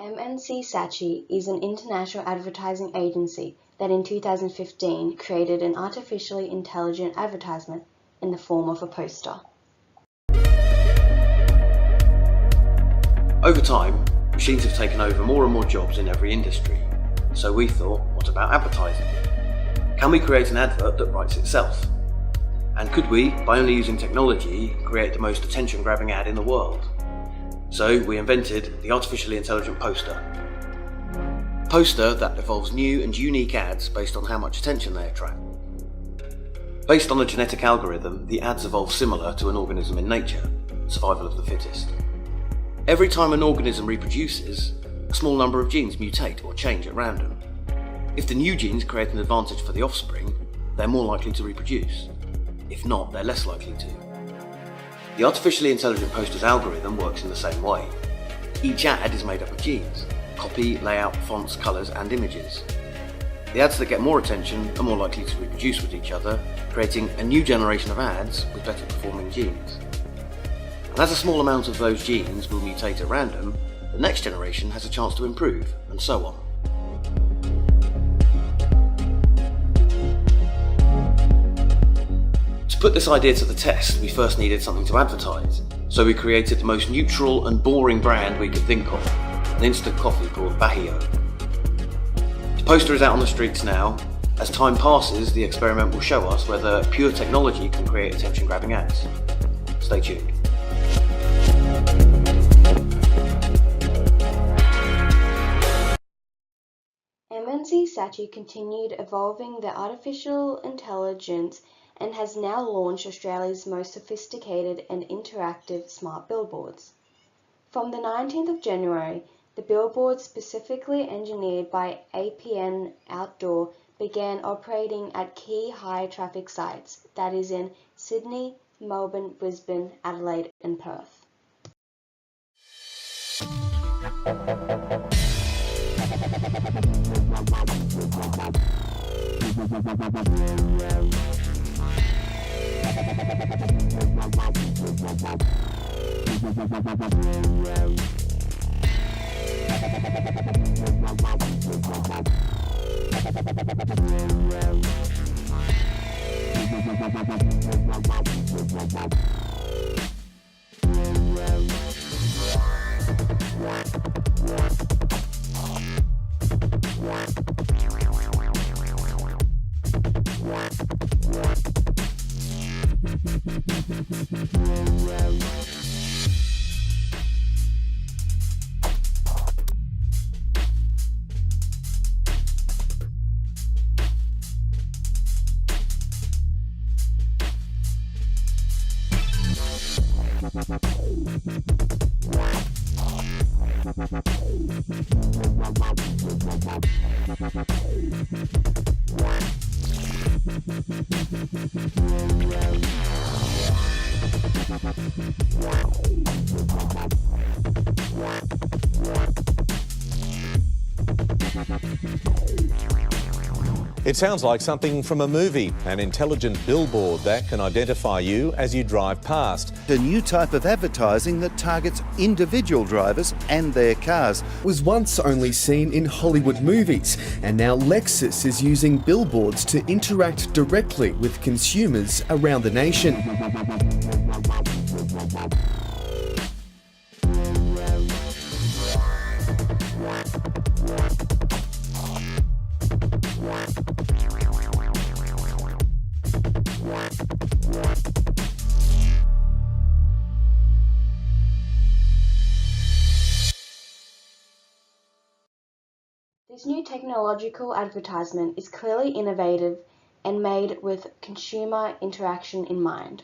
MNC Saatchi is an international advertising agency that in 2015 created an artificially intelligent advertisement in the form of a poster. Over time, machines have taken over more and more jobs in every industry. So we thought, what about advertising? Can we create an advert that writes itself? And could we, by only using technology, create the most attention-grabbing ad in the world? So we invented the artificially intelligent poster. A poster that evolves new and unique ads based on how much attention they attract. Based on a genetic algorithm, the ads evolve similar to an organism in nature, survival of the fittest. Every time an organism reproduces, a small number of genes mutate or change at random. If the new genes create an advantage for the offspring, they're more likely to reproduce. If not, they're less likely to. The artificially intelligent poster's algorithm works in the same way. Each ad is made up of genes: copy, layout, fonts, colours and images. The ads that get more attention are more likely to reproduce with each other, creating a new generation of ads with better performing genes. And as a small amount of those genes will mutate at random, the next generation has a chance to improve, and so on. To put this idea to the test, we first needed something to advertise, so we created the most neutral and boring brand we could think of, an instant coffee called Bahio. The poster is out on the streets now. As time passes, the experiment will show us whether pure technology can create attention-grabbing ads. Stay tuned. MNC Saatchi continued evolving their artificial intelligence and has now launched Australia's most sophisticated and interactive smart billboards. From the 19th of January, the billboards specifically engineered by APN Outdoor began operating at key high-traffic sites, that is in Sydney, Melbourne, Brisbane, Adelaide and Perth. It sounds like something from a movie, an intelligent billboard that can identify you as you drive past. A new type of advertising that targets individual drivers and their cars. Was once only seen in Hollywood movies, and now Lexus is using billboards to interact directly with consumers around the nation. This new technological advertisement is clearly innovative and made with consumer interaction in mind.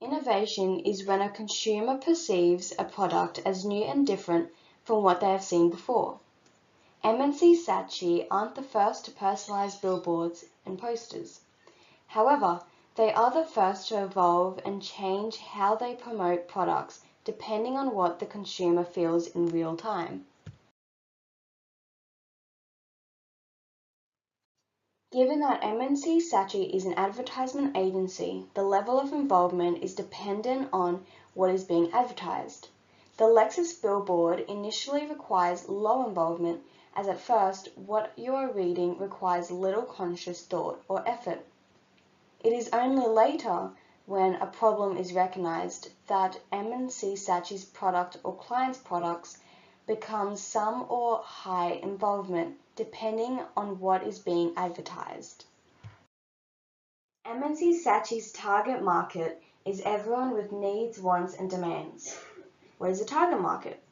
Innovation is when a consumer perceives a product as new and different from what they have seen before. MNC Saatchi aren't the first to personalize billboards and posters. However, they are the first to evolve and change how they promote products depending on what the consumer feels in real time. Given that MNC Saatchi is an advertisement agency, the level of involvement is dependent on what is being advertised. The Lexus billboard initially requires low involvement, as at first what you are reading requires little conscious thought or effort. It is only later, when a problem is recognized, that M&C Saatchi's product or client's products become some or high involvement, depending on what is being advertised. M&C Saatchi's target market is everyone with needs, wants, and demands. What is a target market?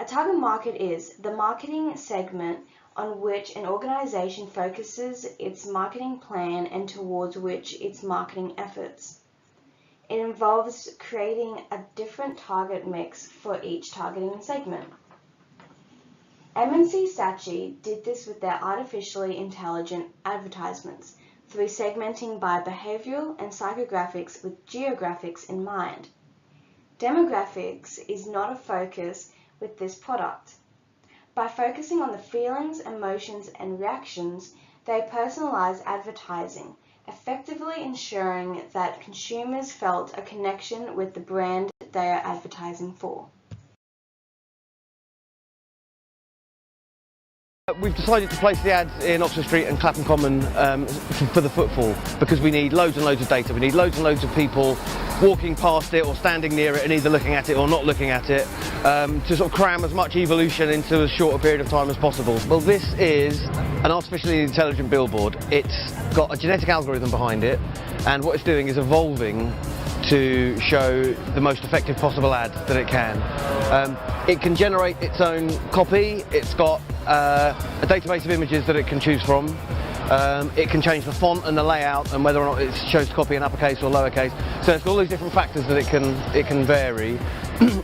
A target market is the marketing segment on which an organization focuses its marketing plan and towards which its marketing efforts. It involves creating a different target mix for each targeting segment. M&C Saatchi did this with their artificially intelligent advertisements through segmenting by behavioral and psychographics with geographics in mind. Demographics is not a focus with this product. By focusing on the feelings, emotions, and reactions, they personalize advertising, effectively ensuring that consumers felt a connection with the brand they are advertising for. We've decided to place the ads in Oxford Street and Clapham Common for the footfall, because we need loads and loads of data. We need loads and loads of people walking past it or standing near it and either looking at it or not looking at it, to sort of cram as much evolution into as short a period of time as possible. Well, this is an artificially intelligent billboard. It's got a genetic algorithm behind it, and what it's doing is evolving to show the most effective possible ad that it can. It can generate its own copy. It's got a database of images that it can choose from. It can change the font and the layout and whether or not it shows copy in uppercase or lowercase. So it's got all these different factors that it can vary.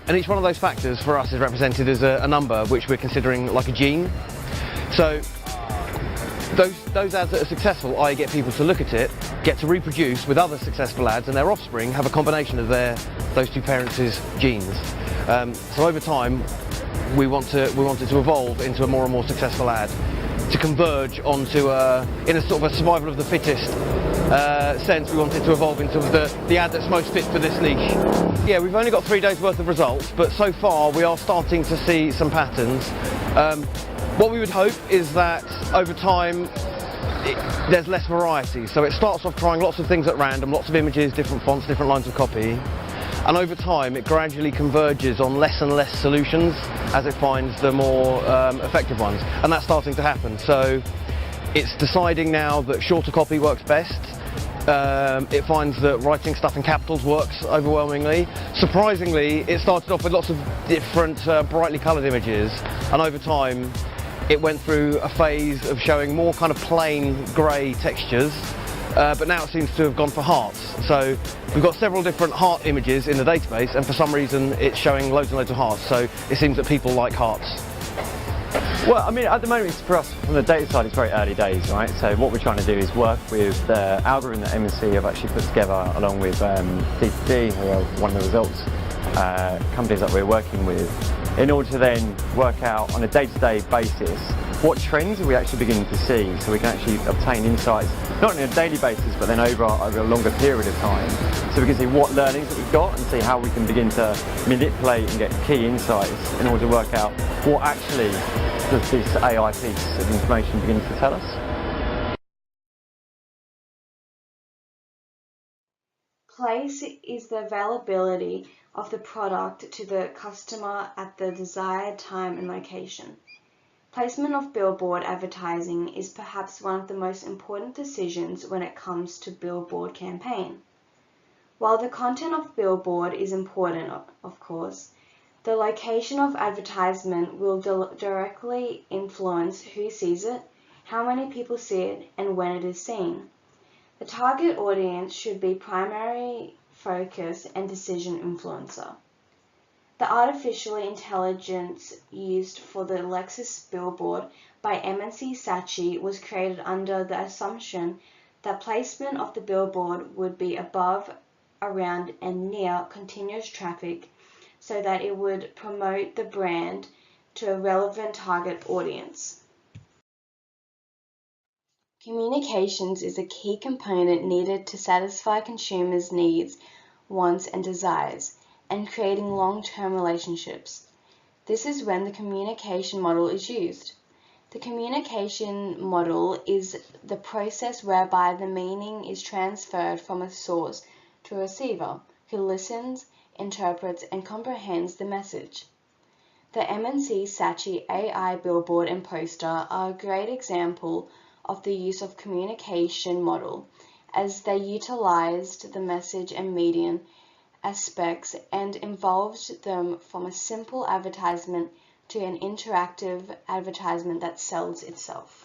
And each one of those factors for us is represented as a number which we're considering like a gene. So those ads that are successful, I get people to look at it, get to reproduce with other successful ads, and their offspring have a combination of those two parents' genes. So over time, we want it to evolve into a more and more successful ad, to converge onto in a sort of a survival of the fittest sense. We want it to evolve into the ad that's most fit for this niche. Yeah, we've only got 3 days worth of results, but so far we are starting to see some patterns. What we would hope is that over time there's less variety. So it starts off trying lots of things at random, lots of images, different fonts, different lines of copy. And over time it gradually converges on less and less solutions as it finds the more effective ones. And that's starting to happen. So it's deciding now that shorter copy works best. It finds that writing stuff in capitals works overwhelmingly. Surprisingly, it started off with lots of different brightly coloured images, and over time it went through a phase of showing more kind of plain grey textures, but now it seems to have gone for hearts. So we've got several different heart images in the database, and for some reason it's showing loads and loads of hearts, so it seems that people like hearts. Well, I mean, at the moment, for us, from the data side, it's very early days, right? So what we're trying to do is work with the algorithm that M&C have actually put together, along with D2D, who are one of the results companies that we're working with, in order to then work out on a day-to-day basis what trends are we actually beginning to see, so we can actually obtain insights, not on a daily basis, but then over a longer period of time. So we can see what learnings that we've got and see how we can begin to manipulate and get key insights in order to work out what actually does this AI piece of information begin to tell us. Place is the availability of the product to the customer at the desired time and location. Placement of billboard advertising is perhaps one of the most important decisions when it comes to billboard campaign. While the content of billboard is important, of course, the location of advertisement will directly influence who sees it, how many people see it, and when it is seen. The target audience should be primary focus and decision influencer. The artificial intelligence used for the Lexus billboard by M&C Saatchi was created under the assumption that placement of the billboard would be above, around, and near continuous traffic, so that it would promote the brand to a relevant target audience. Communications is a key component needed to satisfy consumers' needs, wants, and desires. and creating long-term relationships. This is when the communication model is used. The communication model is the process whereby the meaning is transferred from a source to a receiver who listens, interprets, and comprehends the message. The MNC Saatchi AI billboard and poster are a great example of the use of communication model, as they utilized the message and medium aspects and evolved them from a simple advertisement to an interactive advertisement that sells itself.